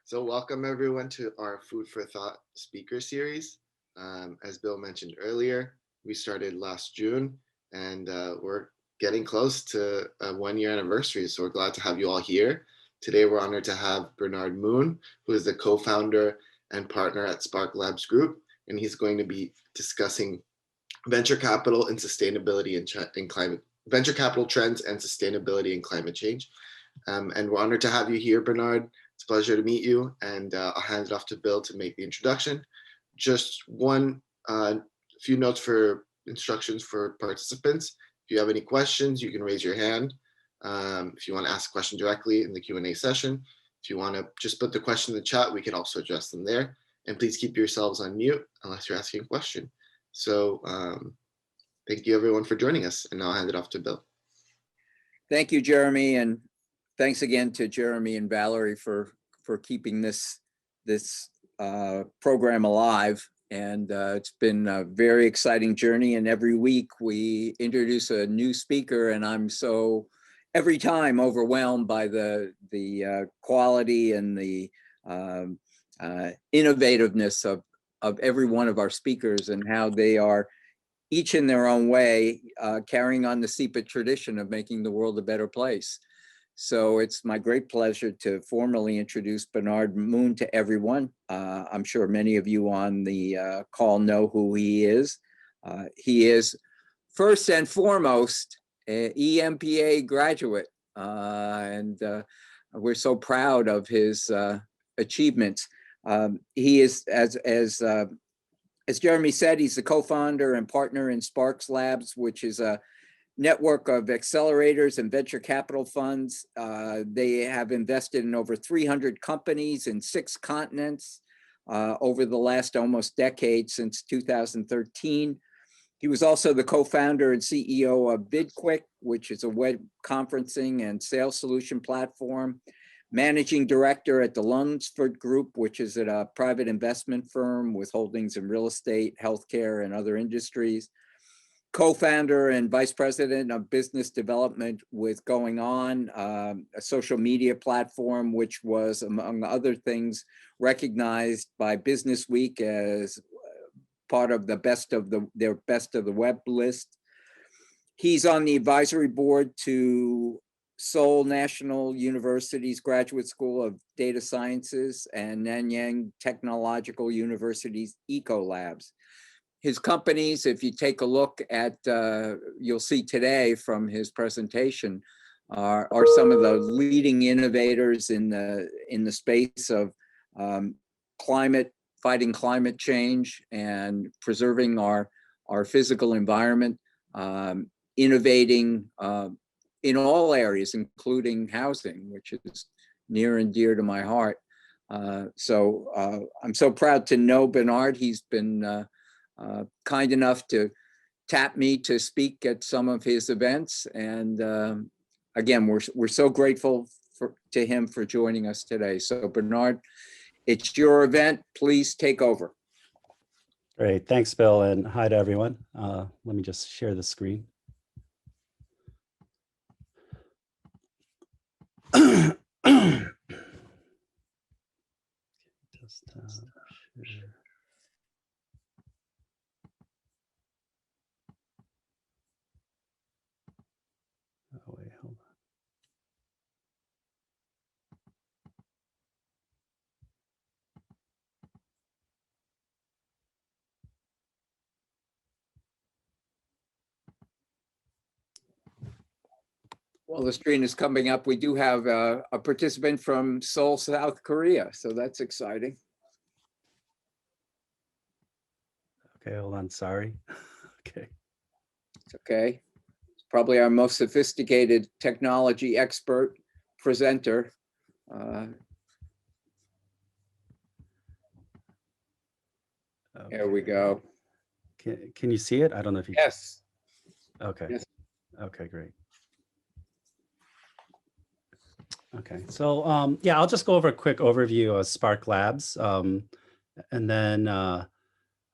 So welcome everyone to our Food for Thought speaker series. As Bill mentioned earlier, we started last June and we're getting close to a 1 year anniversary. So we're glad to have you all here. Today we're honored to have Bernard Moon, who is the co-founder and partner at Spark Labs Group. And he's going to be discussing venture capital and sustainability and climate, venture capital trends and sustainability and climate change. And we're honored to have you here, Bernard. It's a pleasure to meet you, and I'll hand it off to Bill to make the introduction. Just one few notes for instructions for participants. If you have any questions, you can raise your hand. If you want to ask a question directly in the Q&A session. If you want to just put the question in the chat, we can also address them there. And please keep yourselves on mute unless you're asking a question. So thank you everyone for joining us, and now I'll hand it off to Bill. Thank you, Jeremy, and thanks again to Jeremy and Valerie for keeping this program alive. And it's been a very exciting journey. And every week we introduce a new speaker, and I'm so every time overwhelmed by the quality and the innovativeness of every one of our speakers and how they are each in their own way carrying on the SEPA tradition of making the world a better place. So it's my great pleasure to formally introduce Bernard Moon to everyone. I'm sure many of you on the call know who he is. He is first and foremost an EMPA graduate, and we're so proud of his achievements. He is, as Jeremy said, he's the co-founder and partner in Sparks Labs, which is a network of accelerators and venture capital funds. They have invested in over 300 companies in 6 continents over the last almost decade, since 2013. He was also the co-founder and CEO of VidQuick, which is a web conferencing and sales solution platform, managing director at the Lunsford Group, which is at a private investment firm with holdings in real estate, healthcare, and other industries. Co-founder and vice president of business development with Going On, a social media platform, which was, among other things, recognized by Business Week as part of their best of the web list. He's on the advisory board to Seoul National University's Graduate School of Data Sciences and Nanyang Technological University's Eco Labs. His companies, if you take a look at, you'll see today from his presentation, are some of the leading innovators in the space of fighting climate change and preserving our physical environment, innovating in all areas, including housing, which is near and dear to my heart. So I'm so proud to know Bernard. He's been kind enough to tap me to speak at some of his events. And again, we're so grateful to him for joining us today. So Bernard, it's your event. Please take over. Great, thanks, Bill, and hi to everyone. Let me just share the screen. Share. Oh, wait, hold on. Well, the screen is coming up. We do have a participant from Seoul, South Korea, so that's exciting. Okay, hold on, sorry. Okay. It's okay. It's probably our most sophisticated technology expert presenter. There we go. Can you see it? I don't know if you can. Yes. Okay. Yes. Okay, great. Okay, so yeah, I'll just go over a quick overview of Spark Labs, and then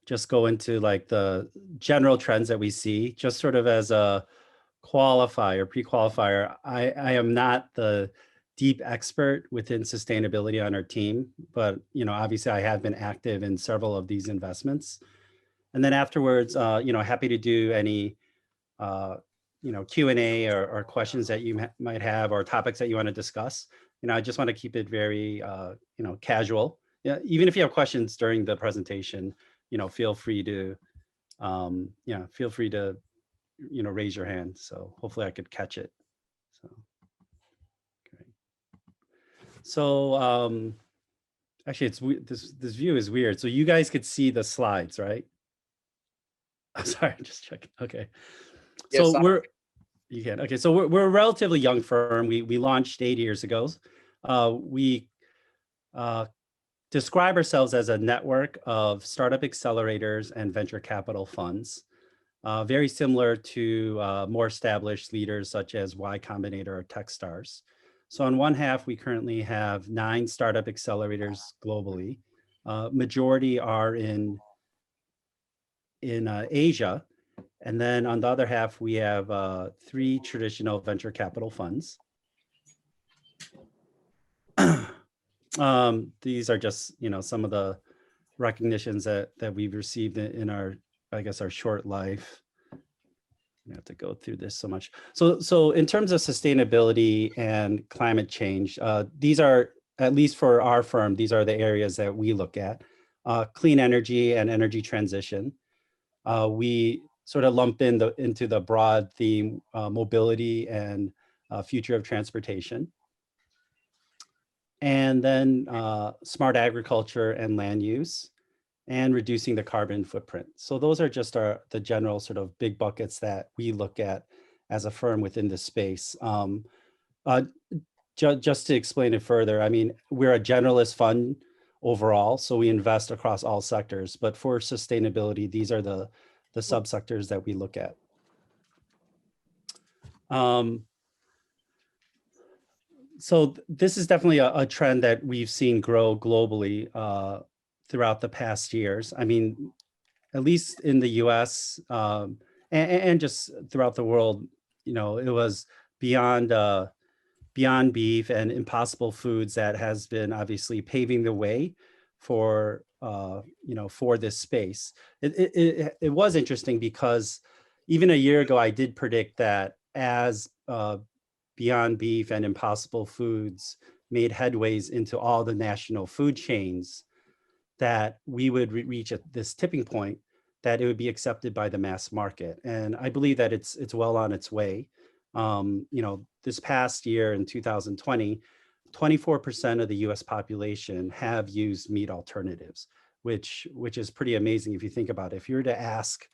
just go into like the general trends that we see, just sort of as a qualifier, pre-qualifier. I am not the deep expert within sustainability on our team, but obviously I have been active in several of these investments. And then afterwards, happy to do any Q&A or questions that you might have, or topics that you want to discuss. I just want to keep it very casual. Yeah, even if you have questions during the presentation, feel free to raise your hand. So hopefully I could catch it. So, okay. So actually, this view is weird. So you guys could see the slides, right? I'm sorry, just checking. Okay. Yes, So you can. Okay, so we're a relatively young firm. We launched 8 years ago. We describe ourselves as a network of startup accelerators and venture capital funds, very similar to more established leaders such as Y Combinator or Techstars. So on one half, we currently have 9 startup accelerators globally. Majority are in Asia. And then on the other half, we have 3 traditional venture capital funds. These are just, some of the recognitions that we've received in our, I guess, our short life. I have to go through this so much. So in terms of sustainability and climate change, these are, at least for our firm, these are the areas that we look at. Clean energy and energy transition. We sort of lump into the broad theme, mobility and future of transportation. And then smart agriculture and land use, and reducing the carbon footprint. So those are just the general sort of big buckets that we look at as a firm within this space. Just to explain it further, I mean, we're a generalist fund overall, so we invest across all sectors, but for sustainability, these are the subsectors that we look at. So this is definitely a trend that we've seen grow globally throughout the past years. I mean, at least in the US and just throughout the world, it was beyond beef and Impossible Foods that has been obviously paving the way for for this space. It was interesting because even a year ago, I did predict that as Beyond Beef and Impossible Foods made headways into all the national food chains, that we would reach at this tipping point, that it would be accepted by the mass market. And I believe that it's well on its way. This past year in 2020, 24% of the US population have used meat alternatives, which is pretty amazing if you think about it. If you were to ask,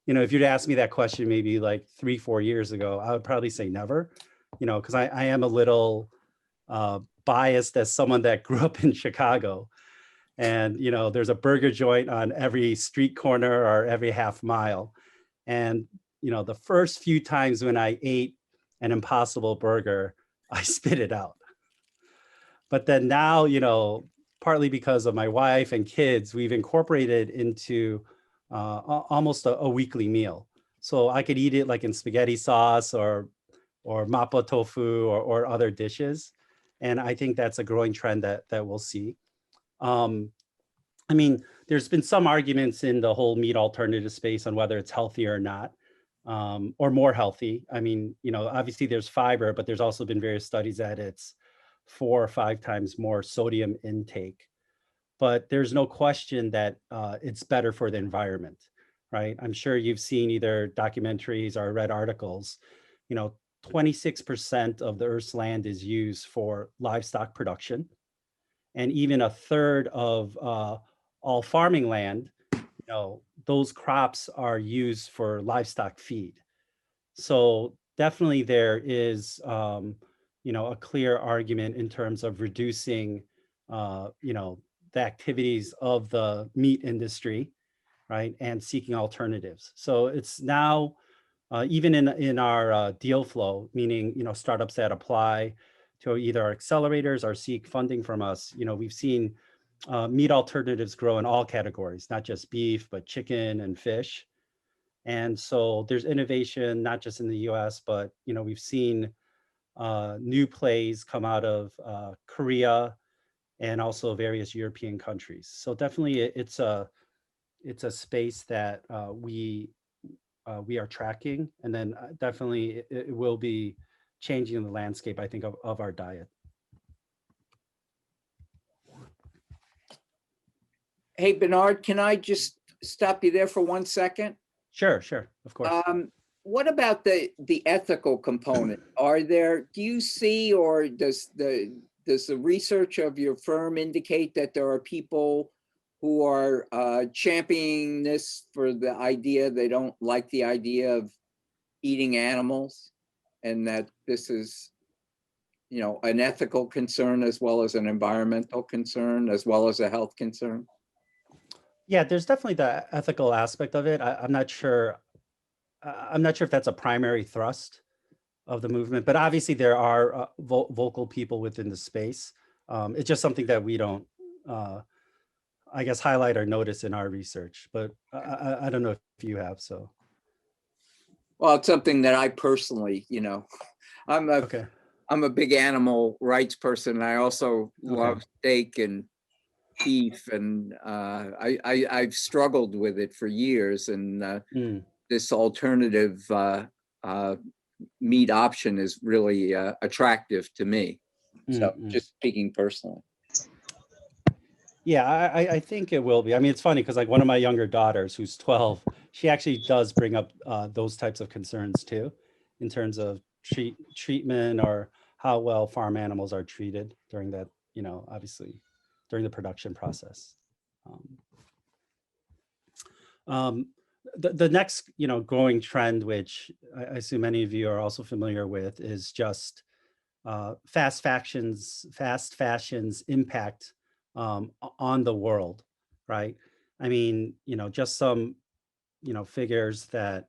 if you'd ask me that question maybe like 3-4 years ago, I would probably say never, because I am a little biased as someone that grew up in Chicago. And, there's a burger joint on every street corner or every half mile. And, the first few times when I ate an Impossible Burger, I spit it out. But then now, partly because of my wife and kids, we've incorporated into almost a weekly meal. So I could eat it like in spaghetti sauce or mapo tofu or other dishes. And I think that's a growing trend that we'll see. I mean, there's been some arguments in the whole meat alternative space on whether it's healthy or not, or more healthy. I mean, obviously there's fiber, but there's also been various studies that it's 4 or 5 times more sodium intake. But there's no question that it's better for the environment, right? I'm sure you've seen either documentaries or read articles. 26% of the Earth's land is used for livestock production. And even a third of all farming land, those crops are used for livestock feed. So definitely there is, a clear argument in terms of reducing, the activities of the meat industry, right, and seeking alternatives. So it's now, even in our deal flow, meaning, startups that apply to either our accelerators or seek funding from us, we've seen meat alternatives grow in all categories, not just beef, but chicken and fish. And so there's innovation, not just in the US, but, we've seen new plays come out of Korea and also various European countries. So definitely it's a space that we are tracking, and then definitely it will be changing the landscape, I think, of our diet. Hey, Bernard, can I just stop you there for 1 second? Sure, of course. What about the ethical component? Do you see, or does the research of your firm indicate that there are people who are championing this for the idea, they don't like the idea of eating animals, and that this is, an ethical concern as well as an environmental concern as well as a health concern? Yeah, there's definitely the ethical aspect of it. I'm not sure. I'm not sure if that's a primary thrust of the movement, but obviously there are vocal people within the space. It's just something that we don't, I guess, highlight or notice in our research. But I don't know if you have. So. Well, it's something that I personally, I'm a Okay. I'm a big animal rights person. And I also love steak and beef, and I've struggled with it for years. And this alternative meat option is really attractive to me. So just speaking personally. Yeah, I think it will be. I mean, it's funny because like one of my younger daughters, who's 12, she actually does bring up those types of concerns too, in terms of treatment or how well farm animals are treated during that, obviously during the production process. The next, growing trend, which I assume many of you are also familiar with, is just fast fashion's impact on the world, right? I mean, just some, figures that,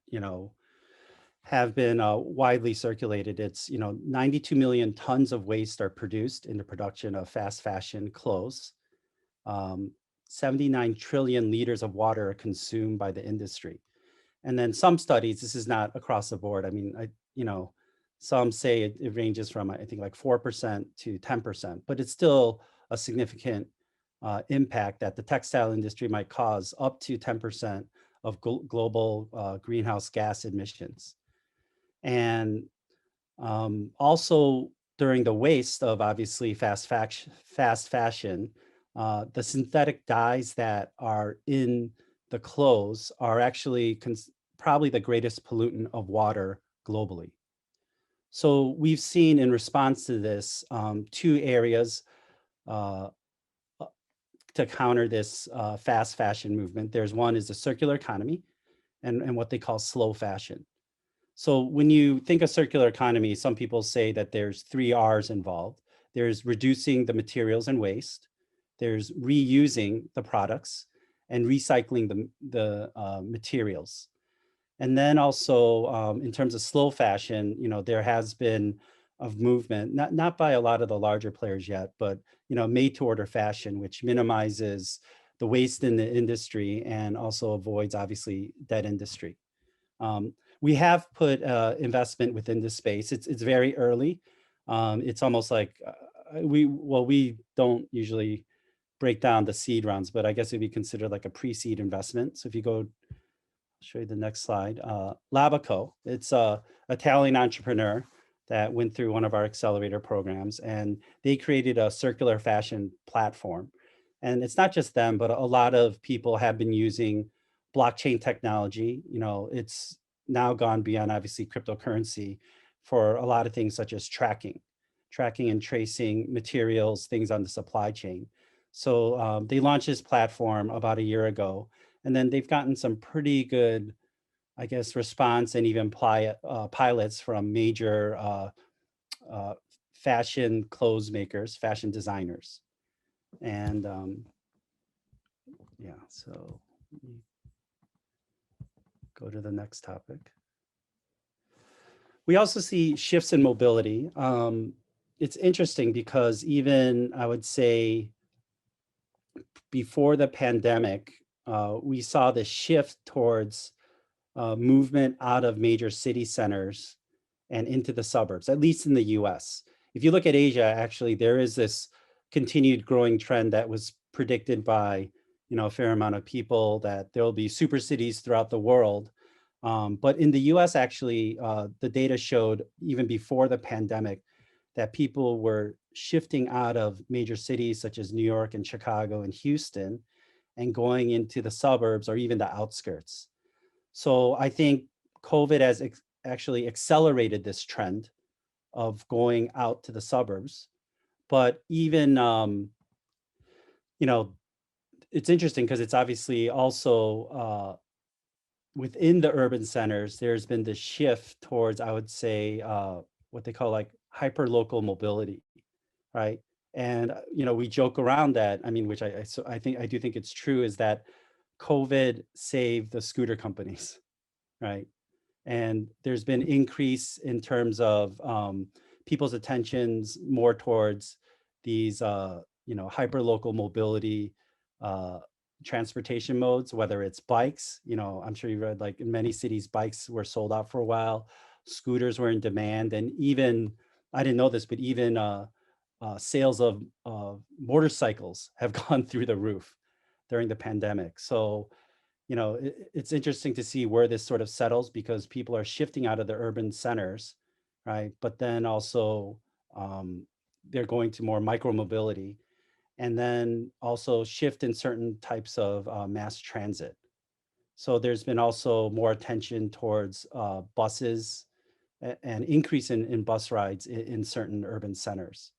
have been widely circulated. It's, 92 million tons of waste are produced in the production of fast fashion clothes. 79 trillion liters of water are consumed by the industry. And then some studies, this is not across the board. I mean, some say it ranges from, I think, like 4% to 10%, but it's still a significant impact that the textile industry might cause up to 10% of global greenhouse gas emissions. And also during the waste of obviously fast fashion, the synthetic dyes that are in the clothes are actually probably the greatest pollutant of water globally. So we've seen in response to this, two areas to counter this fast fashion movement. There's one is the circular economy and what they call slow fashion. So when you think of circular economy, some people say that there's 3 R's involved. There's reducing the materials and waste, there's reusing the products, and recycling the materials. And then also in terms of slow fashion, there has been a movement, not by a lot of the larger players yet, but made to order fashion, which minimizes the waste in the industry and also avoids obviously that industry. We have put investment within this space. It's very early. It's almost like we don't usually break down the seed rounds, but I guess it'd be considered like a pre-seed investment. So if you go, I'll show you the next slide. Labaco, it's a Italian entrepreneur that went through one of our accelerator programs, and they created a circular fashion platform. And it's not just them, but a lot of people have been using blockchain technology. It's now gone beyond obviously cryptocurrency for a lot of things such as tracking and tracing materials, things on the supply chain. So they launched this platform about a year ago, and then they've gotten some pretty good, I guess, response and even pilots from major fashion clothes makers, fashion designers. And yeah, so let me go to the next topic. We also see shifts in mobility. It's interesting because even I would say before the pandemic, we saw the shift towards movement out of major city centers and into the suburbs, at least in the US. If you look at Asia, actually, there is this continued growing trend that was predicted by, a fair amount of people, that there will be super cities throughout the world. But in the US, actually, the data showed even before the pandemic that people were shifting out of major cities such as New York and Chicago and Houston and going into the suburbs or even the outskirts. So I think COVID has actually accelerated this trend of going out to the suburbs. But even, it's interesting because it's obviously also within the urban centers, there's been this shift towards, I would say, what they call like hyper local mobility, right? And we joke around that. I mean, which I think I do think it's true, is that COVID saved the scooter companies, right? And there's been increase in terms of people's attentions more towards these, hyper local mobility transportation modes, whether it's bikes. I'm sure you read, like, in many cities, bikes were sold out for a while, scooters were in demand, and even, I didn't know this, but even sales of motorcycles have gone through the roof during the pandemic. So, it's interesting to see where this sort of settles, because people are shifting out of the urban centers, right? But then also they're going to more micro mobility, and then also shift in certain types of mass transit. So there's been also more attention towards buses and increase in bus rides in certain urban centers.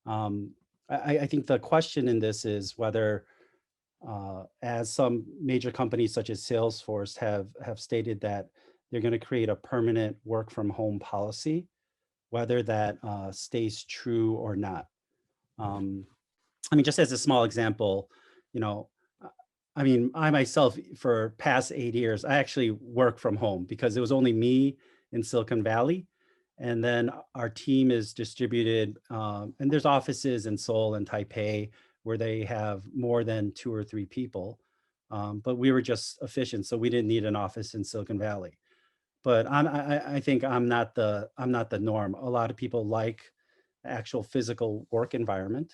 I think the question in this is whether, as some major companies such as Salesforce have stated that they're going to create a permanent work from home policy, whether that stays true or not. I mean, just as a small example, you know, I mean, I myself, for past 8 years, I actually work from home because it was only me in Silicon Valley. And then our team is distributed, and there's offices in Seoul and Taipei where they have more than 2 or 3 people. But we were just efficient, so we didn't need an office in Silicon Valley. But I think I'm not the norm. A lot of people like the actual physical work environment.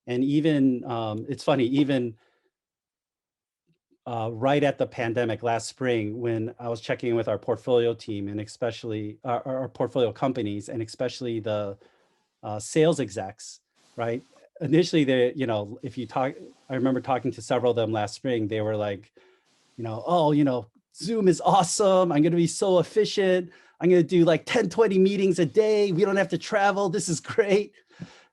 And even, it's funny, even right at the pandemic last spring, when I was checking in with our portfolio team, and especially our portfolio companies, and especially the sales execs, right? Initially, if you talk, I remember talking to several of them last spring, they were like, oh, Zoom is awesome. I'm going to be so efficient. I'm going to do like 10, 20 meetings a day. We don't have to travel. This is great.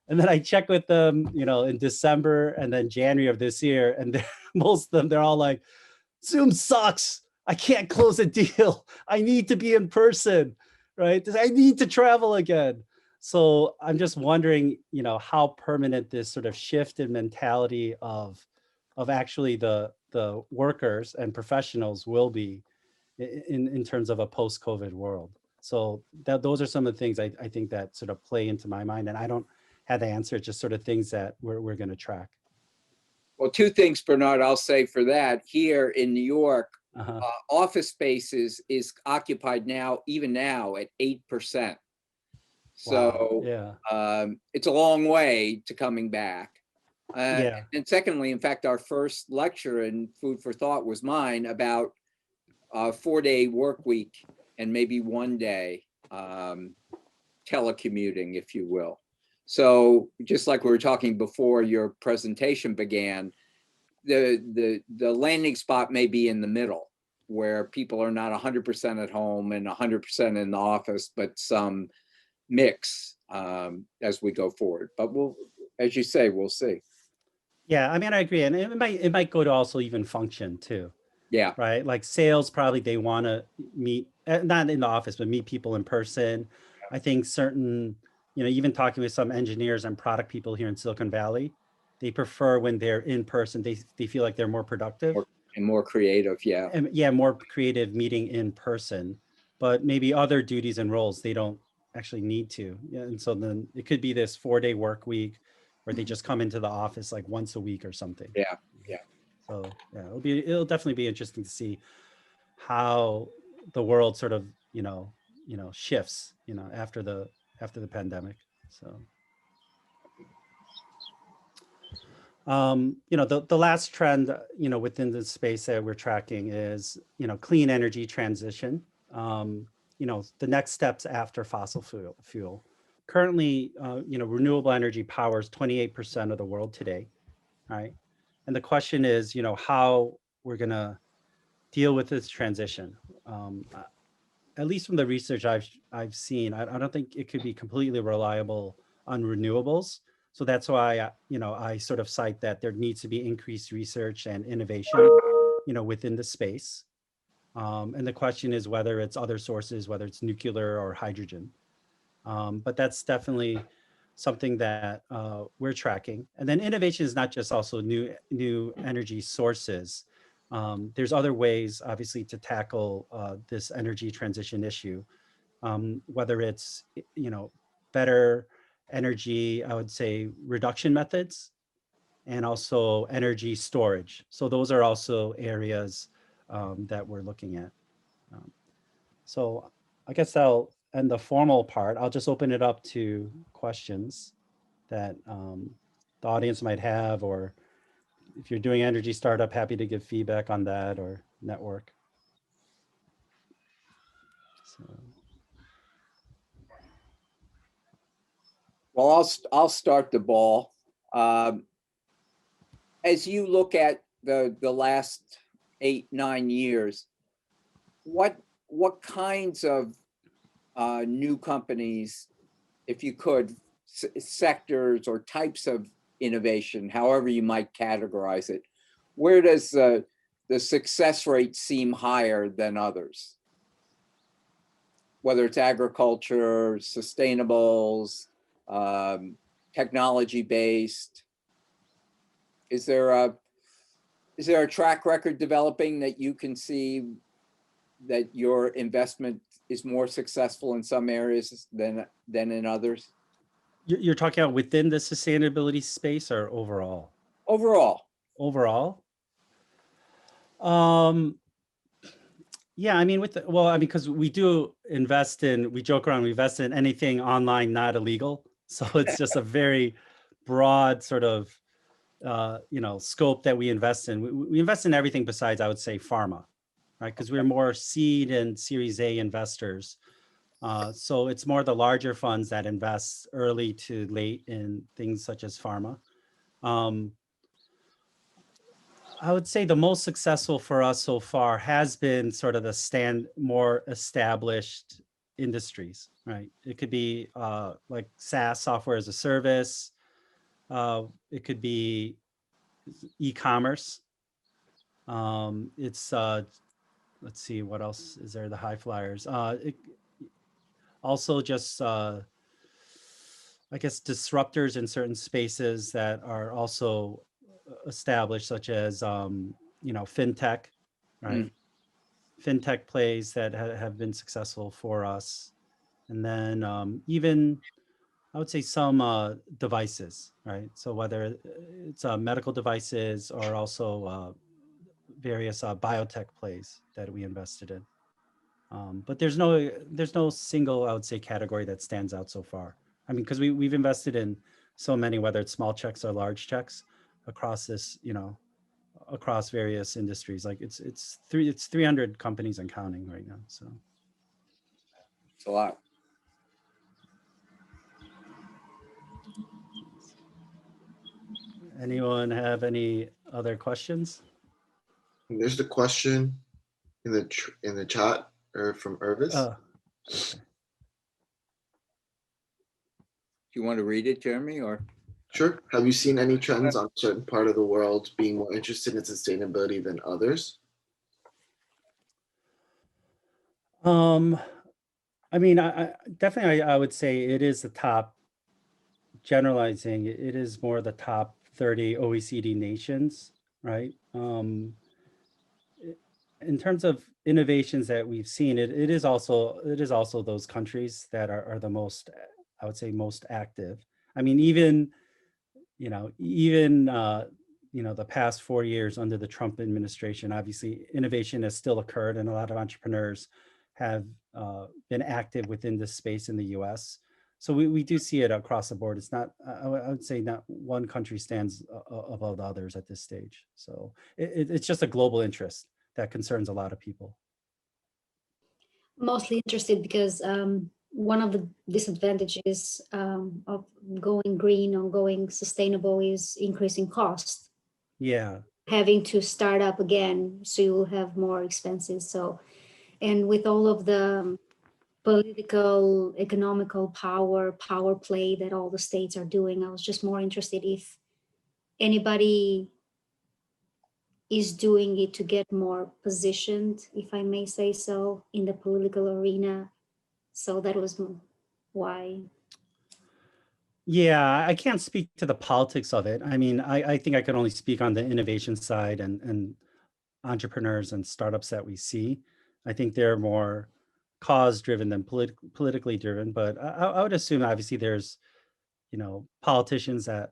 And then I check with them, in December and then January of this year. And most of them, they're all like, Zoom sucks. I can't close a deal. I need to be in person, right? I need to travel again. So I'm just wondering, how permanent this sort of shift in mentality of actually the workers and professionals will be in terms of a post-COVID world. So those are some of the things I think that sort of play into my mind. And I don't have the answer, just sort of things that we're going to track. Well, two things, Bernard, I'll say for that. Here in New York, office spaces is occupied now, even now, at 8%. So wow. Yeah. it's a long way to coming back. Yeah. And secondly, in fact, our first lecture in Food for Thought was mine about a 4-day work week and maybe 1 day telecommuting, if you will. So just like we were talking before your presentation began, the landing spot may be in the middle, where people are not 100% at home and 100% in the office, but some mix as we go forward. But we'll, as you say, we'll see. Yeah, I mean, I agree. And it might go to also even function too. Yeah. Right. Like sales, probably they want to meet, not in the office, but meet people in person. I think certain, even talking with some engineers and product people here in Silicon Valley, they prefer when they're in person. They feel like they're more productive and more creative. Yeah. And yeah, more creative meeting in person. But maybe other duties and roles, they don't actually need to. Yeah, and so then it could be this 4-day work week where they just come into the office like once a week or something. Yeah. Yeah. So yeah, it'll definitely be interesting to see how the world sort of, shifts, after the pandemic. So, the last trend, within the space that we're tracking is, clean energy transition. The next steps after fossil fuel. Currently, renewable energy powers 28% of the world today, right? And the question is, how we're going to deal with this transition. At least from the research I've seen, I don't think it could be completely reliable on renewables. So that's why I sort of cite that there needs to be increased research and innovation, within the space. And the question is whether it's other sources, whether it's nuclear or hydrogen. But that's definitely something that we're tracking. And then innovation is not just also new energy sources. There's other ways, obviously, to tackle this energy transition issue, whether it's better energy, I would say, reduction methods, and also energy storage. So those are also areas that we're looking at. So I guess I'll end the formal part. I'll just open it up to questions that the audience might have, or if you're doing energy startup, happy to give feedback on that or network. So. Well, I'll start the ball. As you look at the last 8-9 years, what kinds of new companies, if you could, sectors or types of innovation, however you might categorize it, where does the success rate seem higher than others? Whether it's agriculture, sustainables, technology-based, is there a track record developing that you can see that your investment is more successful in some areas than in others? You're talking about within the sustainability space or overall? Overall. Overall. Yeah, I mean, because we do invest in, we joke around, we invest in anything online not illegal. So it's just a very broad sort of, scope that we invest in. We invest in everything besides, I would say, pharma, right? Because we're more seed and Series A investors. So it's more the larger funds that invest early to late in things such as pharma. I would say the most successful for us so far has been sort of the more established industries, right? It could be like SaaS, software as a service. It could be e-commerce. Let's see, what else is there? The high flyers. Also just, I guess, disruptors in certain spaces that are also established, such as, fintech, right? Fintech plays that have been successful for us. And then even, I would say, some devices, right? So whether it's medical devices or also various biotech plays that we invested in. But there's no single, I would say, category that stands out so far. I mean, because we've invested in so many, whether it's small checks or large checks across this, across various industries. Like it's 300 companies and counting right now. So it's a lot. Anyone have any other questions? There's the question in the chat from Irvis. Okay. Do you want to read it, Jeremy, or? Sure. Have you seen any trends on a certain part of the world being more interested in sustainability than others? I mean, I definitely, I would say it is the top, generalizing, it is more the top 30 OECD nations, right? In terms of innovations that we've seen, it is also those countries that are the most, I would say, most active. I mean, even the past 4 years under the Trump administration, obviously innovation has still occurred, and a lot of entrepreneurs have been active within this space in the US. So we do see it across the board. It's not, I would say not one country stands above the others at this stage. So it's just a global interest that concerns a lot of people. Mostly interested because one of the disadvantages of going green or going sustainable is increasing cost. Yeah. Having to start up again, so you will have more expenses. So, and with all of the political, economical power play that all the states are doing, I was just more interested if anybody is doing it to get more positioned, if I may say so, in the political arena. So that was why. Yeah, I can't speak to the politics of it. I mean, I think I could only speak on the innovation side and entrepreneurs and startups that we see. I think they're more cause driven than politically driven, but I would assume obviously there's, you know, politicians that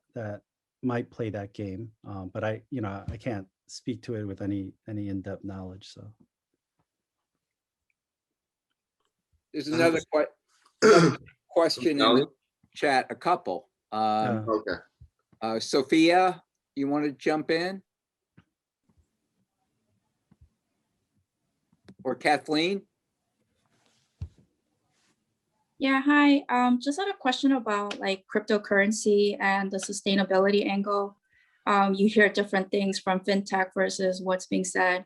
might play that game. But I can't speak to it with any in-depth knowledge. So There's another question in the chat, a couple. Okay. Sophia, you want to jump in? Or Kathleen? Yeah, hi. Just had a question about like cryptocurrency and the sustainability angle. You hear different things from fintech versus what's being said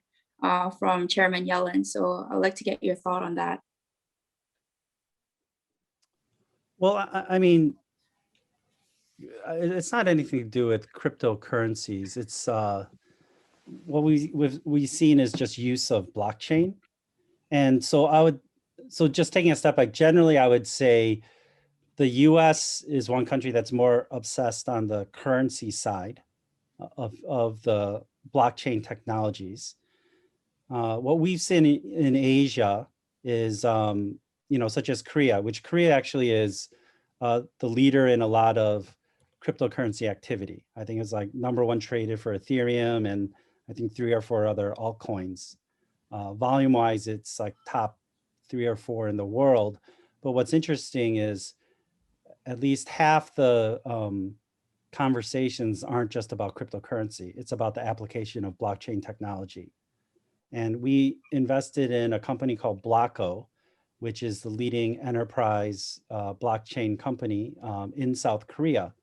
from Chairman Yellen. So I'd like to get your thought on that. well, I mean, it's not anything to do with cryptocurrencies. It's what we've seen is just use of blockchain. And so so just taking a step back, generally, I would say the US is one country that's more obsessed on the currency side of the blockchain technologies. What we've seen in Asia is, such as Korea, which Korea actually is the leader in a lot of cryptocurrency activity. I think it's like #1 traded for Ethereum and I think 3 or 4 other altcoins. Volume wise, it's like top 3 or 4 in the world. But what's interesting is at least half the conversations aren't just about cryptocurrency. It's about the application of blockchain technology. And we invested in a company called Blocko, which is the leading enterprise blockchain company in South Korea.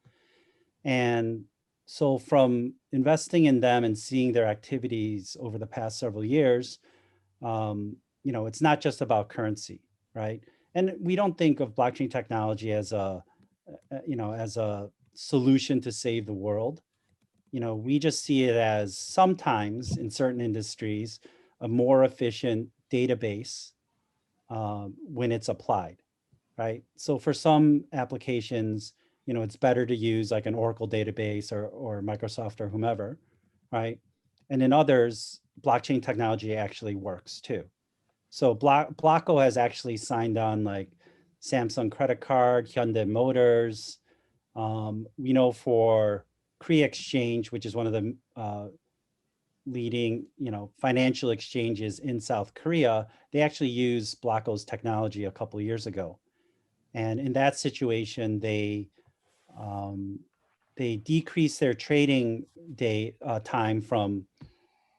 And so from investing in them and seeing their activities over the past several years, it's not just about currency, right? And we don't think of blockchain technology as a solution to save the world. We just see it as sometimes in certain industries, a more efficient database when it's applied, right? So for some applications, it's better to use like an Oracle database or Microsoft or whomever, right? And in others, blockchain technology actually works too. So Blocko has actually signed on like Samsung credit card, Hyundai Motors. We know for Korea Exchange, which is one of the leading, financial exchanges in South Korea, they actually used Blocko's technology a couple of years ago. And in that situation, they decreased their trading day time from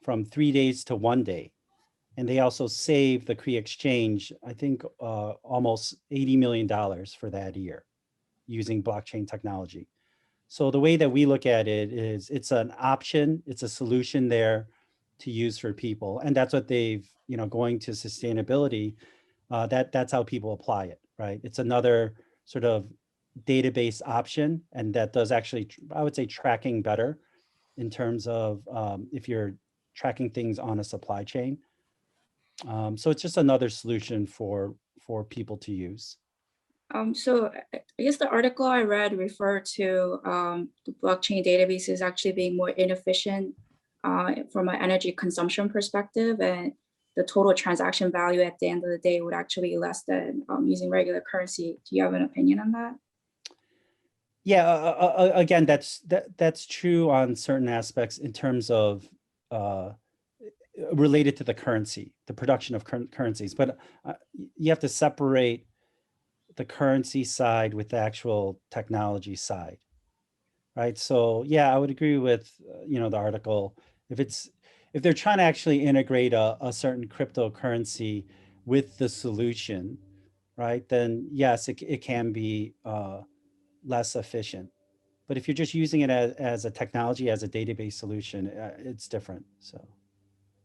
3 days to 1 day. And they also saved the Korea Exchange, I think, almost $80 million for that year using blockchain technology. So the way that we look at it is it's an option, it's a solution there to use for people. And that's what they've, going to sustainability, that's how people apply it, right? It's another sort of database option. And that does actually, I would say, tracking better in terms of if you're tracking things on a supply chain. So it's just another solution for people to use. So I guess the article I read referred to the blockchain databases actually being more inefficient from an energy consumption perspective, and the total transaction value at the end of the day would actually be less than using regular currency. Do you have an opinion on that? Yeah, again, that's true on certain aspects in terms of related to the currency, the production of currencies. But you have to separate the currency side with the actual technology side, right? So yeah, I would agree with the article. If they're trying to actually integrate a certain cryptocurrency with the solution, right, then yes, it can be less efficient. But if you're just using it as a technology, as a database solution, it's different.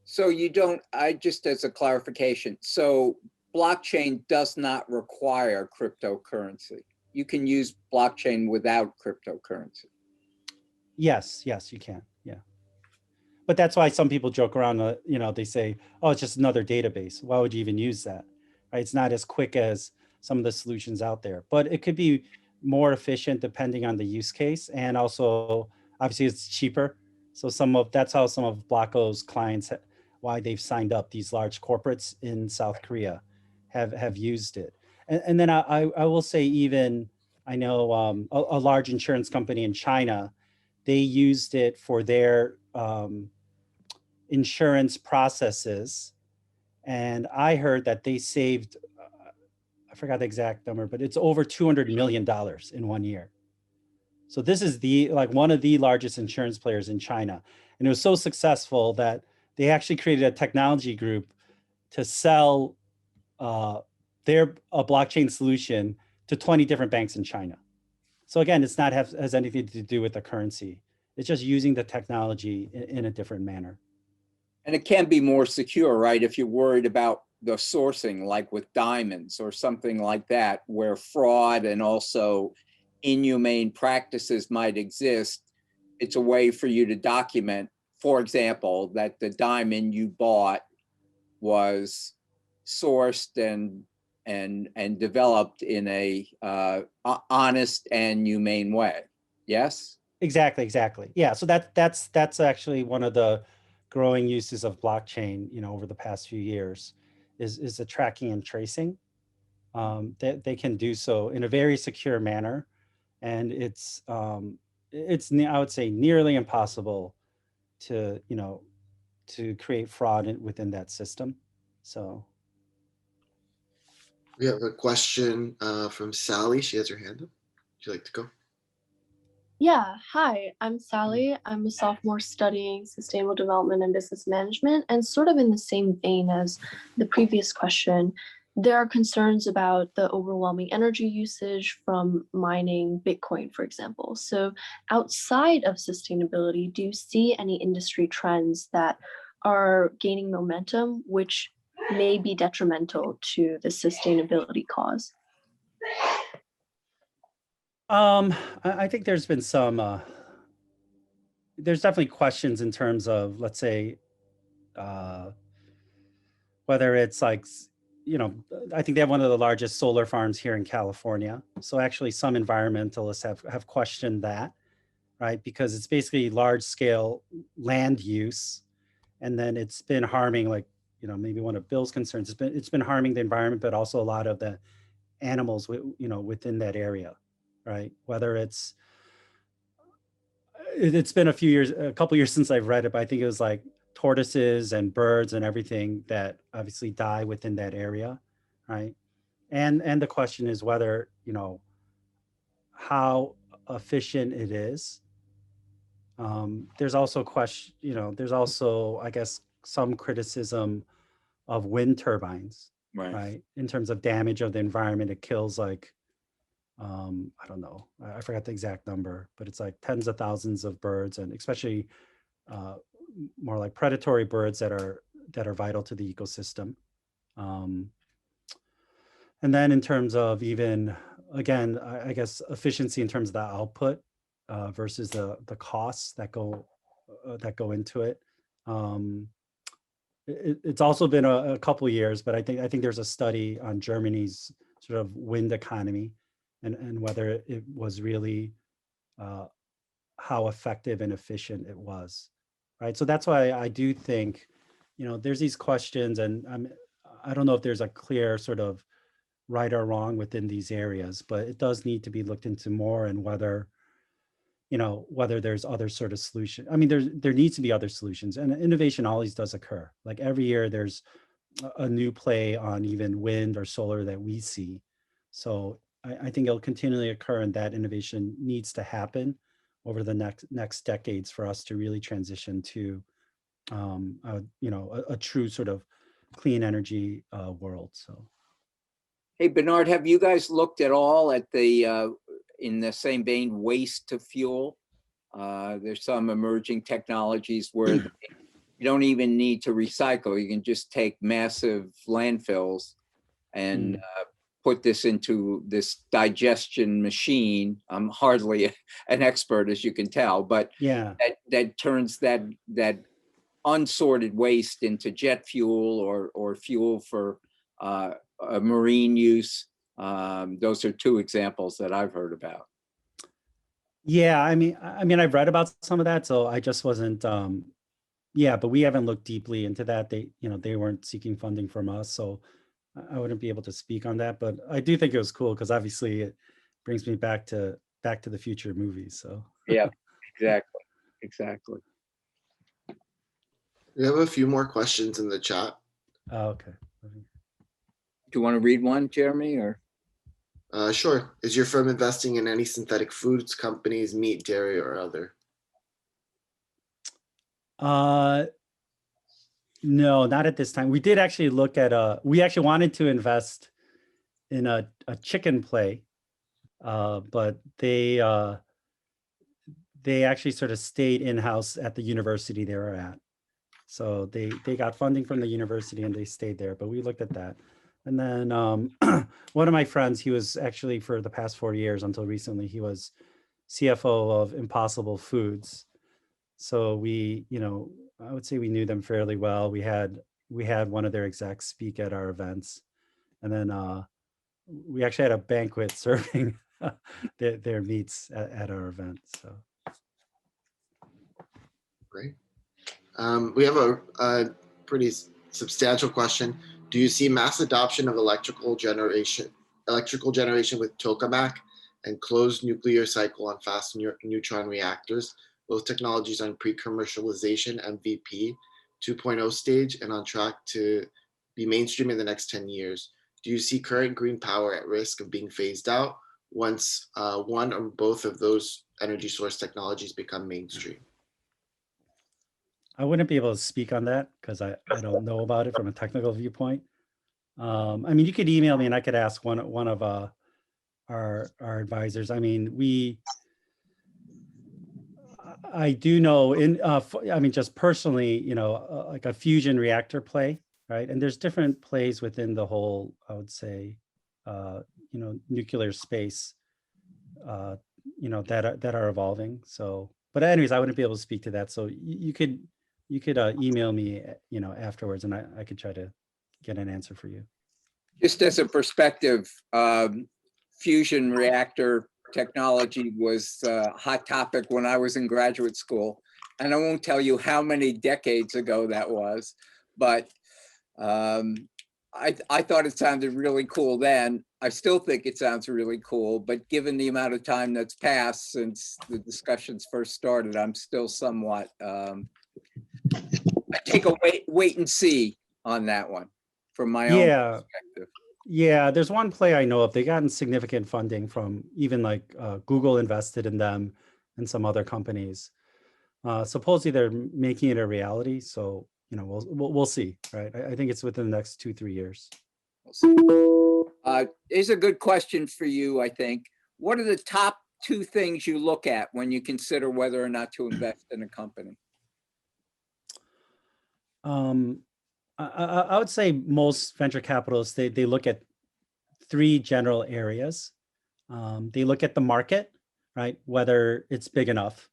So you don't, just as a clarification, so blockchain does not require cryptocurrency. You can use blockchain without cryptocurrency. Yes, you can. Yeah. But that's why some people joke around, they say, oh, it's just another database. Why would you even use that? Right? It's not as quick as some of the solutions out there, but it could be more efficient depending on the use case. And also, obviously, it's cheaper. So that's how some of Blocko's clients, why they've signed up, these large corporates in South Korea have used it. And then I will say, even I know a large insurance company in China, they used it for their insurance processes. And I heard that they saved, I forgot the exact number, but it's over $200 million in 1 year. So this is one of the largest insurance players in China. And it was so successful that they actually created a technology group to sell their blockchain solution to 20 different banks in China. So again, it's not has anything to do with the currency. It's just using the technology in a different manner. And it can be more secure, right? If you're worried about the sourcing, like with diamonds or something like that, where fraud and also inhumane practices might exist, it's a way for you to document, for example, that the diamond you bought was sourced and developed in a honest and humane way. Yes? Exactly. Yeah. So that's actually one of the growing uses of blockchain, over the past few years, is the tracking and tracing. They can do so in a very secure manner, and it's I would say nearly impossible to to create fraud within that system. So We have a question from Sally. She has her hand up. Would you like to go? Yeah, hi, I'm Sally. I'm a sophomore studying sustainable development and business management. And sort of in the same vein as the previous question, there are concerns about the overwhelming energy usage from mining Bitcoin, for example. So outside of sustainability, do you see any industry trends that are gaining momentum, which may be detrimental to the sustainability cause? I think there's been some there's definitely questions in terms of, let's say, whether it's like, I think they have one of the largest solar farms here in California. So actually some environmentalists have questioned that, right? Because it's basically large scale land use. And then it's been harming, like, maybe one of Bill's concerns, it's been harming the environment, but also a lot of the animals, within that area, right? Whether it's been a couple years since I've read it, but I think it was like tortoises and birds and everything that obviously die within that area, right? And the question is whether, how efficient it is. There's also there's also, I guess, some criticism of wind turbines, right? In terms of damage of the environment, it kills like, I don't know, I forgot the exact number, but it's like tens of thousands of birds, and especially more like predatory birds that are vital to the ecosystem. And then in terms of even, again, I guess efficiency in terms of the output versus the costs that go into it. It's also been a couple years, but I think there's a study on Germany's sort of wind economy and whether it was really how effective and efficient it was, right? So that's why I do think, there's these questions, and I don't know if there's a clear sort of right or wrong within these areas, but it does need to be looked into more, and whether, whether there's other sort of solution. I mean, there needs to be other solutions, and innovation always does occur. Like every year there's a new play on even wind or solar that we see. So I think it'll continually occur, and that innovation needs to happen over the next decades for us to really transition to a true sort of clean energy world. So. Hey, Bernard, have you guys looked at all at the, in the same vein, waste to fuel? There's some emerging technologies where you don't even need to recycle. You can just take massive landfills and put this into this digestion machine. I'm hardly an expert, as you can tell, but yeah, that turns that unsorted waste into jet fuel or fuel for marine use. Those are two examples that I've heard about. Yeah, I mean, I've read about some of that, so I just wasn't. Yeah, but we haven't looked deeply into that. They weren't seeking funding from us, so I wouldn't be able to speak on that. But I do think it was cool because obviously it brings me back to the Future movies. So yeah, exactly. We have a few more questions in the chat. Oh, okay. Do you want to read one, Jeremy, or? Sure. Is your firm investing in any synthetic foods companies, meat, dairy, or other? No, not at this time. We did actually look at we actually wanted to invest in a chicken play, but they actually sort of stayed in-house at the university they were at. So they got funding from the university and they stayed there, but we looked at that. And then one of my friends, he was actually for the past 4 years until recently, he was CFO of Impossible Foods. So we, I would say we knew them fairly well. We had one of their execs speak at our events, and then we actually had a banquet serving their meats at our event. So Great. We have a pretty substantial question. Do you see mass adoption of electrical generation with tokamak and closed nuclear cycle on fast neutron reactors? Both technologies on pre-commercialization MVP 2.0 stage and on track to be mainstream in the next 10 years. Do you see current green power at risk of being phased out once one or both of those energy source technologies become mainstream? I wouldn't be able to speak on that because I don't know about it from a technical viewpoint. I mean, you could email me and I could ask one of our advisors. I mean, I do know I mean, just personally, like a fusion reactor play, right? And there's different plays within the whole, I would say, nuclear space, that are evolving. So, but anyways, I wouldn't be able to speak to that. So you could email me, afterwards, and I could try to get an answer for you. Just as a perspective, fusion reactor technology was a hot topic when I was in graduate school. And I won't tell you how many decades ago that was, but I thought it sounded really cool then. I still think it sounds really cool, but given the amount of time that's passed since the discussions first started, I'm still somewhat, I take a wait and see on that one from my own perspective. Yeah, there's one play I know of. They gotten significant funding from even like Google invested in them and some other companies. Supposedly they're making it a reality. So, we'll see, right? I think it's within the next 2-3 years. Here's a good question for you, I think. What are the top 2 things you look at when you consider whether or not to invest in a company? I would say most venture capitalists, they look at 3 general areas. They look at the market, right? Whether it's big enough,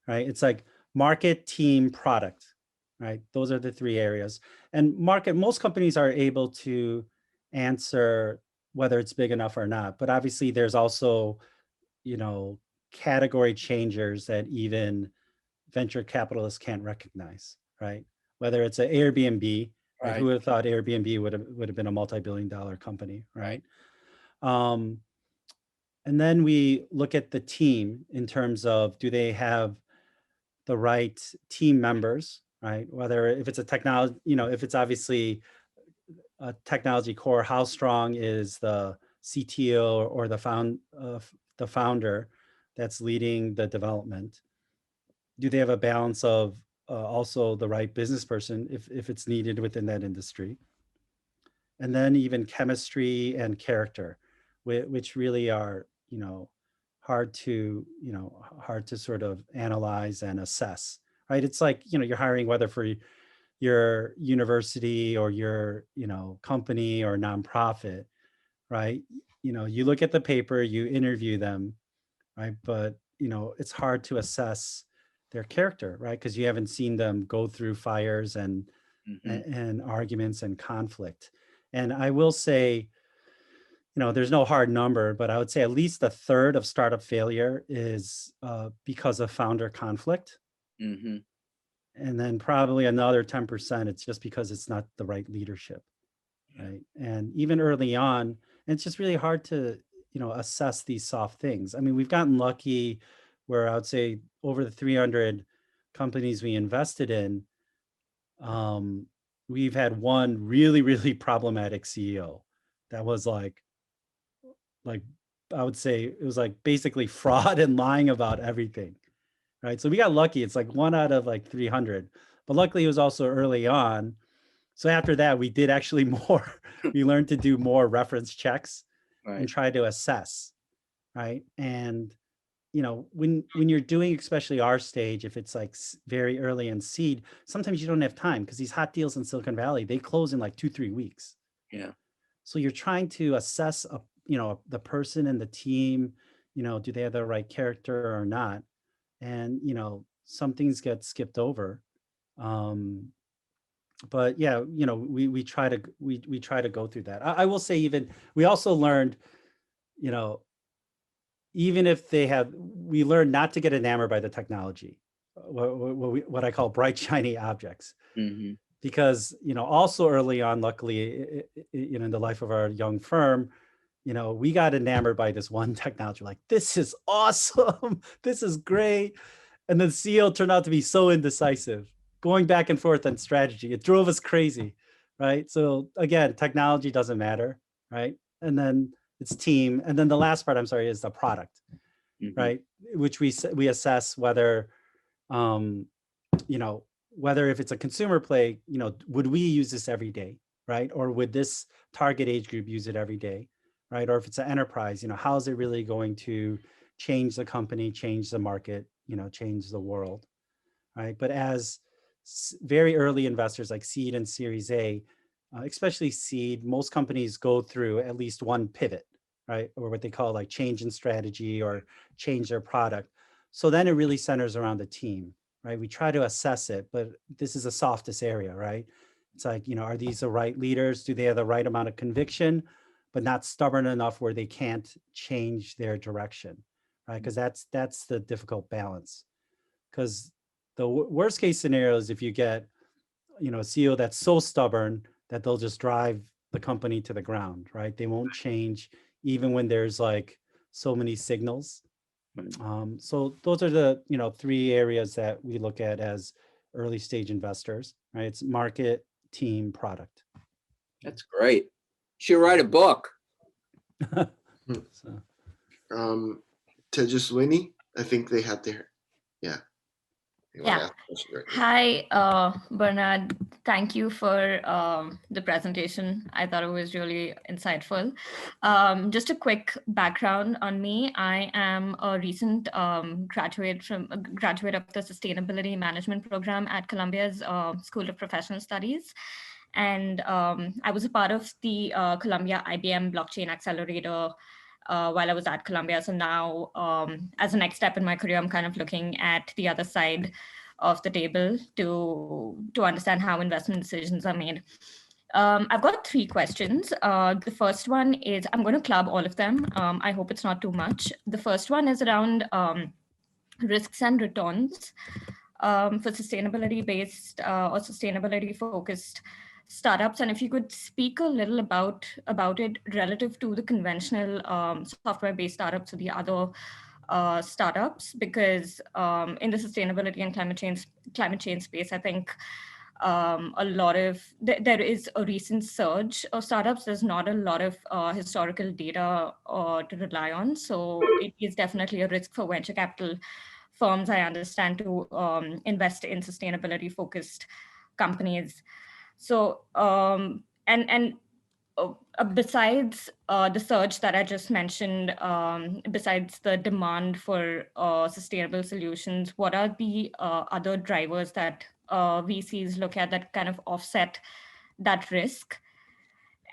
right? It's like market, team, product, right? Those are the 3 areas. And market, most companies are able to answer whether it's big enough or not. But obviously there's also, category changers that even venture capitalists can't recognize, right? Whether it's an Airbnb, right? Who would have thought Airbnb would have been a multi-billion-dollar company, right? And And then we look at the team in terms of, do they have the right team members, right? Whether if it's a technology, if it's obviously a technology core, how strong is the CTO or the founder that's leading the development? Do they have a balance of also the right business person if it's needed within that industry? And then even chemistry and character, which really are, hard to sort of analyze and assess, right? It's like, you're hiring, whether for your university or your, company or nonprofit, right? You look at the paper, you interview them, right? But, it's hard to assess their character, right? Because you haven't seen them go through fires and arguments and conflict. And I will say, there's no hard number, but I would say at least a third of startup failure is because of founder conflict. Mhm. And then probably another 10%, it's just because it's not the right leadership, right? And even early on, it's just really hard to, assess these soft things. I mean, we've gotten lucky where I would say over the 300 companies we invested in, we've had one really, really problematic CEO that was like I would say it was like basically fraud and lying about everything, right? So we got lucky. It's like 1 out of like 300, but luckily it was also early on. So after that, we did actually more. We learned to do more reference checks and Right. try to assess, right? And when you're doing, especially our stage, if it's like very early in seed, sometimes you don't have time because these hot deals in Silicon Valley, they close in like 2-3 weeks. Yeah. So you're trying to assess, the person and the team, do they have the right character or not? And, some things get skipped over. But yeah, we try to go through that. I will say, even we also learned, even if we learned not to get enamored by the technology, what I call bright, shiny objects. Hmm. Because, also early on, luckily, in the life of our young firm, we got enamored by this one technology, like, this is awesome, this is great. And then CEO turned out to be so indecisive, going back and forth on strategy. It drove us crazy, right? So again, technology doesn't matter, right? And then it's team. And then the last part, I'm sorry, is the product, right? Which we assess whether, whether if it's a consumer play, would we use this every day, right? Or would this target age group use it every day, right? Or if it's an enterprise, how is it really going to change the company, change the market, change the world, right? But as very early investors like seed and Series A, especially seed, most companies go through at least one pivot, right? Or what they call like change in strategy or change their product. So then it really centers around the team, right? We try to assess it, but this is the softest area, right? It's like, are these the right leaders? Do they have the right amount of conviction, but not stubborn enough where they can't change their direction, right? Because that's the difficult balance. Because the worst case scenario is if you get, a CEO that's so stubborn that they'll just drive the company to the ground, right? They won't change even when there's like so many signals. So those are the 3 areas that we look at as early stage investors, right? It's market, team, product. That's great. You should write a book. So, Tejaswini, I think they had their, yeah. You wanna Yeah. ask a question right now? Hi, Bernard. Thank you for the presentation. I thought it was really insightful. Just a quick background on me. I am a recent graduate of the Sustainability Management Program at Columbia's School of Professional Studies. And I was a part of the Columbia IBM Blockchain Accelerator while I was at Columbia. So now, as a next step in my career, I'm kind of looking at the other side of the table to understand how investment decisions are made. I've got 3 questions. The first one is, I'm going to club all of them. I hope it's not too much. The first one is around risks and returns. for sustainability-based or sustainability-focused startups, and if you could speak a little about it relative to the conventional software-based startups or the other startups, because in the sustainability and climate change space, I think a lot of there is a recent surge of startups. There's not a lot of historical data to rely on, so it is definitely a risk for venture capital firms, I understand, to invest in sustainability focused companies. So besides the surge that I just mentioned, besides the demand for sustainable solutions, what are the other drivers that VCs look at that kind of offset that risk?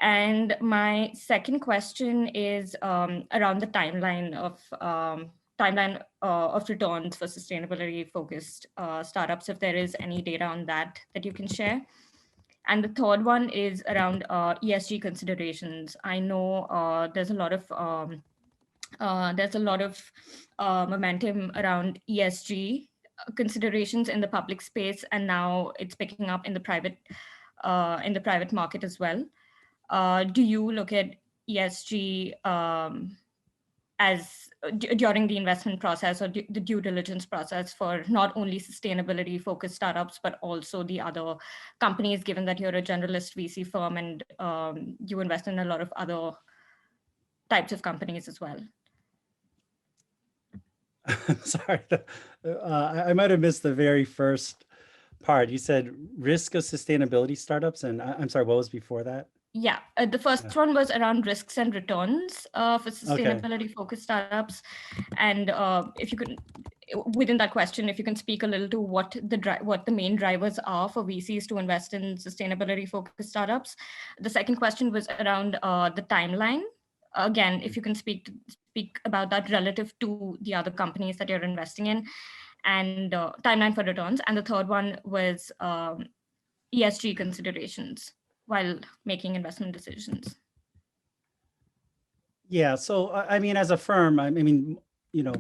And my second question is around the timeline of returns for sustainability focused startups, if there is any data on that you can share. And the third one is around ESG considerations. I know there's a lot of momentum around ESG considerations in the public space, and now it's picking up in the private market as well. Do you look at ESG as during the investment process or the due diligence process for not only sustainability focused startups, but also the other companies, given that you're a generalist VC firm and you invest in a lot of other types of companies as well? Sorry, I might have missed the very first part. You said risk of sustainability startups, and I'm sorry, what was before that? Yeah, the first one was around risks and returns for sustainability focused startups. And if you could, within that question, if you can speak a little to what the main drivers are for VCs to invest in sustainability focused startups. The second question was around the timeline. Again, if you can speak about that relative to the other companies that you're investing in, and timeline for returns. And the third one was ESG considerations while making investment decisions. Yeah, so I mean, as a firm, I mean, you know,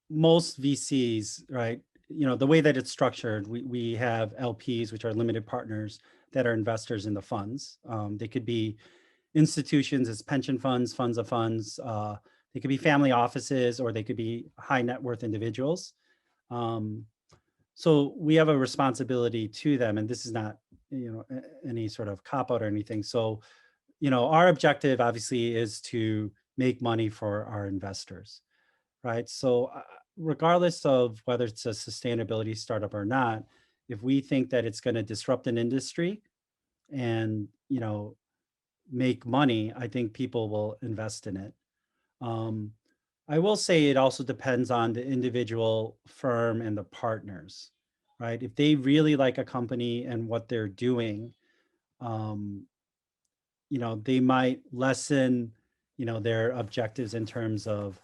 most VCs, right? You know, the way that it's structured, we have LPs, which are limited partners that are investors in the funds. They could be institutions as pension funds, funds of funds. They could be family offices, or they could be high net worth individuals. So we have a responsibility to them, and this is not, you know, any sort of cop out or anything. So, you know, our objective obviously is to make money for our investors, right? So regardless of whether it's a sustainability startup or not, if we think that it's going to disrupt an industry and, you know, make money, I think people will invest in it. I will say it also depends on the individual firm and the partners, right? If they really like a company and what they're doing, you know, they might lessen, you know, their objectives in terms of,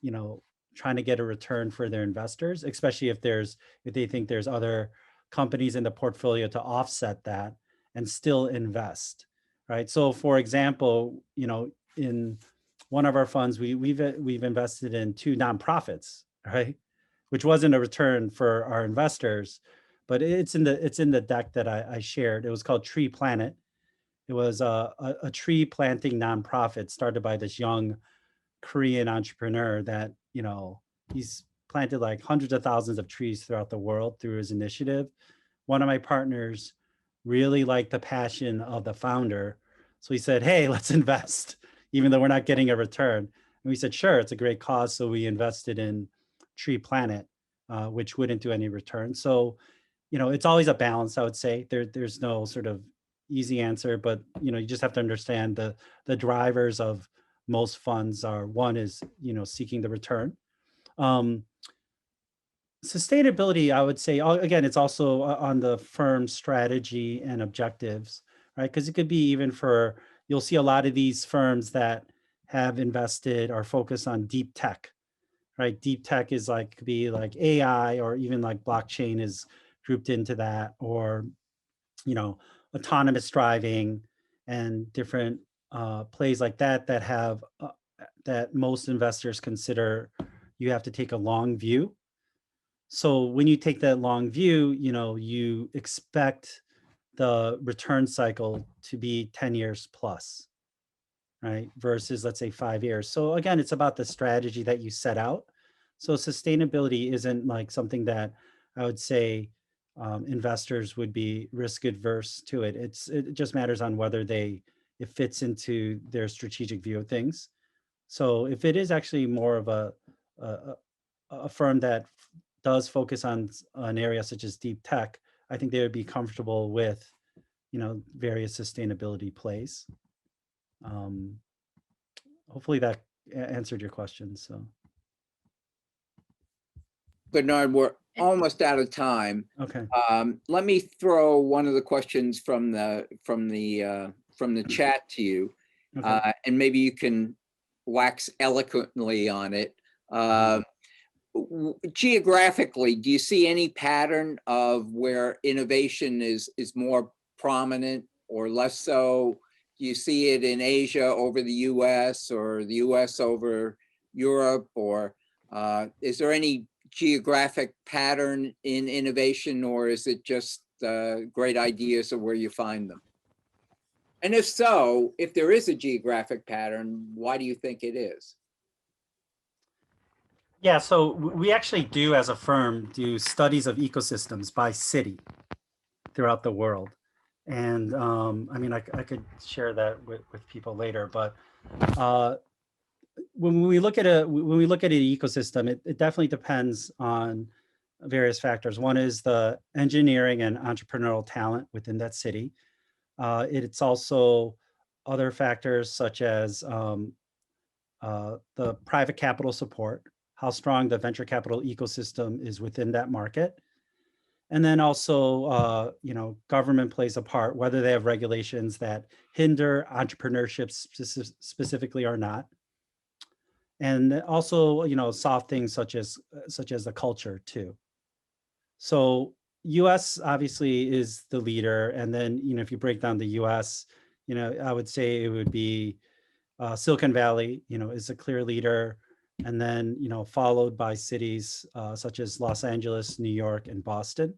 you know, trying to get a return for their investors, especially if they think there's other companies in the portfolio to offset that and still invest, right? So for example, you know, in one of our funds, we've invested in 2 nonprofits, right? Which wasn't a return for our investors, but it's in the deck that I shared. It was called Tree Planet. It was a tree planting nonprofit started by this young Korean entrepreneur that, you know, he's planted like hundreds of thousands of trees throughout the world through his initiative. One of my partners really liked the passion of the founder. So he said, hey, let's invest, even though we're not getting a return. And we said, sure, it's a great cause. So we invested in Tree Planet, which wouldn't do any return. So, you know, it's always a balance, I would say. There's no sort of easy answer, but, you know, you just have to understand the drivers of most funds are, one is, you know, seeking the return. Sustainability, I would say, again, it's also on the firm's strategy and objectives, right? Because it could be even for, you'll see a lot of these firms that have invested or focus on deep tech, right? Deep tech is like, could be like AI, or even like blockchain is grouped into that, or, you know, autonomous driving and different plays like that, that have, that most investors consider you have to take a long view. So when you take that long view, you expect the return cycle to be 10 years plus, right? Versus, let's say, 5 years. So again, it's about the strategy that you set out. So sustainability isn't like something that I would say investors would be risk adverse to it. It just matters on whether it fits into their strategic view of things. So if it is actually more of a, a firm that does focus on an area such as deep tech, I think they would be comfortable with, various sustainability plays. Hopefully that answered your question. So, Bernard, we're almost out of time. okay. Let me throw one of the questions from the chat to you, Okay. and maybe you can wax eloquently on it. Geographically, do you see any pattern of where innovation is more prominent or less so? Do you see it in Asia over the US or the US over Europe, or is there any geographic pattern in innovation, or is it just great ideas are where you find them? And if so, if there is a geographic pattern, why do you think it is? Yeah, so we actually do, as a firm, do studies of ecosystems by city throughout the world. And I mean, I could share that with people later, but when we look at an ecosystem, it definitely depends on various factors. One is the engineering and entrepreneurial talent within that city. It's also other factors such as the private capital support, how strong the venture capital ecosystem is within that market. And then also, government plays a part, whether they have regulations that hinder entrepreneurship specifically or not. And also, soft things such as the culture too. So US obviously is the leader. And then, if you break down the US, I would say it would be Silicon Valley, is a clear leader. And then, followed by cities such as Los Angeles, New York, and Boston.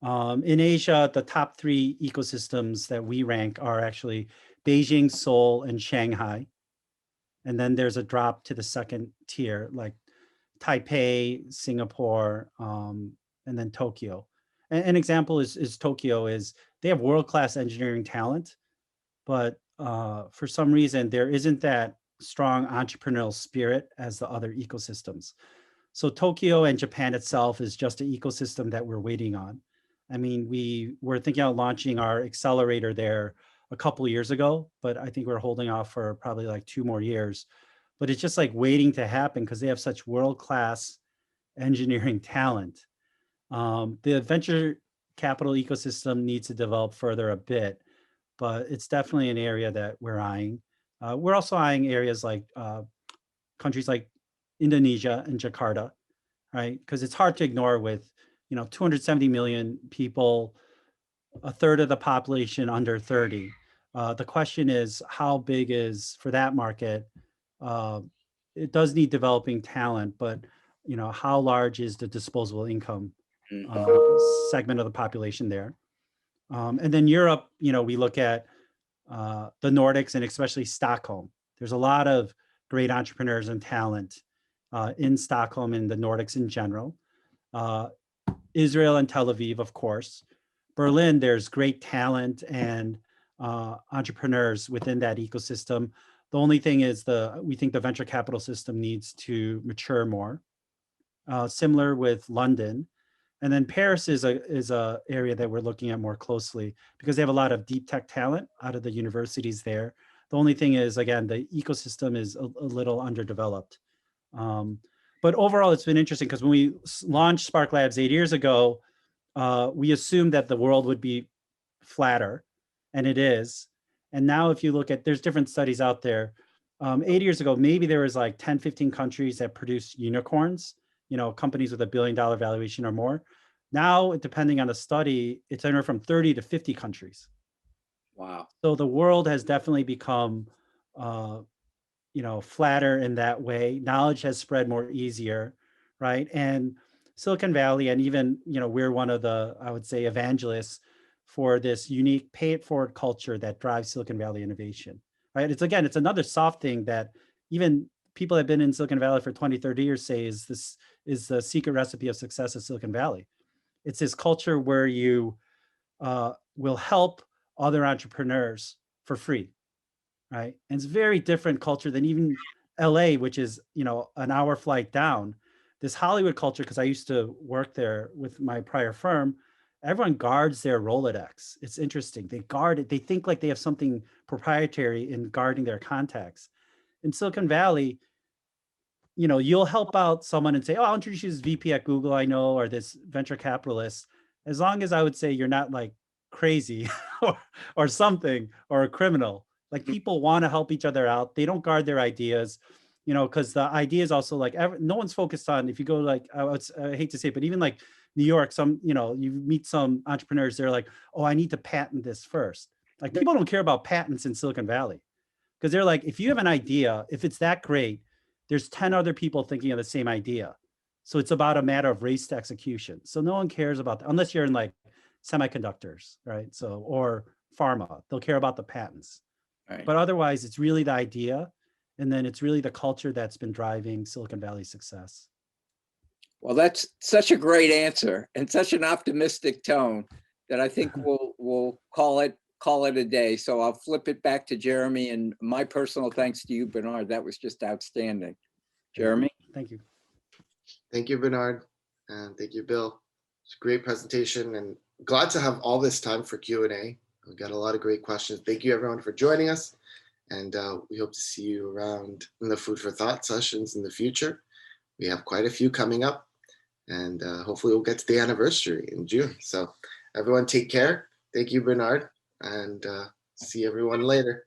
In Asia, the top 3 ecosystems that we rank are actually Beijing, Seoul, and Shanghai. And then there's a drop to the second tier, like Taipei, Singapore, and then Tokyo. An example is Tokyo. They have world-class engineering talent, but for some reason, there isn't that strong entrepreneurial spirit as the other ecosystems. So Tokyo and Japan itself is just an ecosystem that we're waiting on. I mean, we were thinking about launching our accelerator there a couple of years ago, but I think we're holding off for probably like 2 more years. But it's just like waiting to happen because they have such world-class engineering talent. The venture capital ecosystem needs to develop further a bit, but it's definitely an area that we're eyeing. We're also eyeing areas like countries like Indonesia and Jakarta, right? Because it's hard to ignore with 270 million people, a third of the population under 30. The question is, how big is for that market? It does need developing talent, but how large is the disposable income segment of the population there? And then Europe, we look at the Nordics and especially Stockholm. There's a lot of great entrepreneurs and talent in Stockholm and the Nordics in general. Israel and Tel Aviv, of course. Berlin, there's great talent and entrepreneurs within that ecosystem. The only thing is we think the venture capital system needs to mature more. Similar with London. And then Paris is a area that we're looking at more closely because they have a lot of deep tech talent out of the universities there. The only thing is, again, the ecosystem is a little underdeveloped. But overall, it's been interesting because when we launched Spark Labs 8 years ago, we assumed that the world would be flatter, and it is. And now if you look at, there's different studies out there. 8 years ago, maybe there was like 10, 15 countries that produce unicorns, companies with $1 billion valuation or more. Now, depending on the study, it's anywhere from 30 to 50 countries. Wow. So the world has definitely become, flatter in that way. Knowledge has spread more easier, right? And Silicon Valley, and even, we're one of the, I would say, evangelists for this unique pay it forward culture that drives Silicon Valley innovation, right? It's another soft thing that even people that have been in Silicon Valley for 20, 30 years say is the secret recipe of success of Silicon Valley. It's this culture where you will help other entrepreneurs for free, right? And it's a very different culture than even LA, which is, an hour flight down. This Hollywood culture, because I used to work there with my prior firm, everyone guards their Rolodex. It's interesting. They guard it. They think like they have something proprietary in guarding their contacts. In Silicon Valley, you'll help out someone and say, oh, I'll introduce you to this VP at Google I know, or this venture capitalist, as long as I would say you're not like crazy or something, or a criminal. Like, people want to help each other out. They don't guard their ideas, because the idea is also like, no one's focused on, if you go like, I hate to say it, but even like New York, you meet some entrepreneurs, they're like, oh, I need to patent this first. Like, people don't care about patents in Silicon Valley, because they're like, if you have an idea, if it's that great, there's 10 other people thinking of the same idea. So it's about a matter of race to execution. So no one cares about that, unless you're in like semiconductors, right? So, or pharma, they'll care about the patents. Right. But otherwise, it's really the idea. And then it's really the culture that's been driving Silicon Valley's success. Well, that's such a great answer and such an optimistic tone that I think we'll call it a day. So I'll flip it back to Jeremy, and my personal thanks to you, Bernard. That was just outstanding. Jeremy? Thank you. Thank you, Bernard. And thank you, Bill. It's a great presentation, and glad to have all this time for Q&A. We got a lot of great questions. Thank you, everyone, for joining us. And we hope to see you around in the Food for Thought sessions in the future. We have quite a few coming up, and hopefully we'll get to the anniversary in June. So everyone take care. Thank you, Bernard, and see everyone later.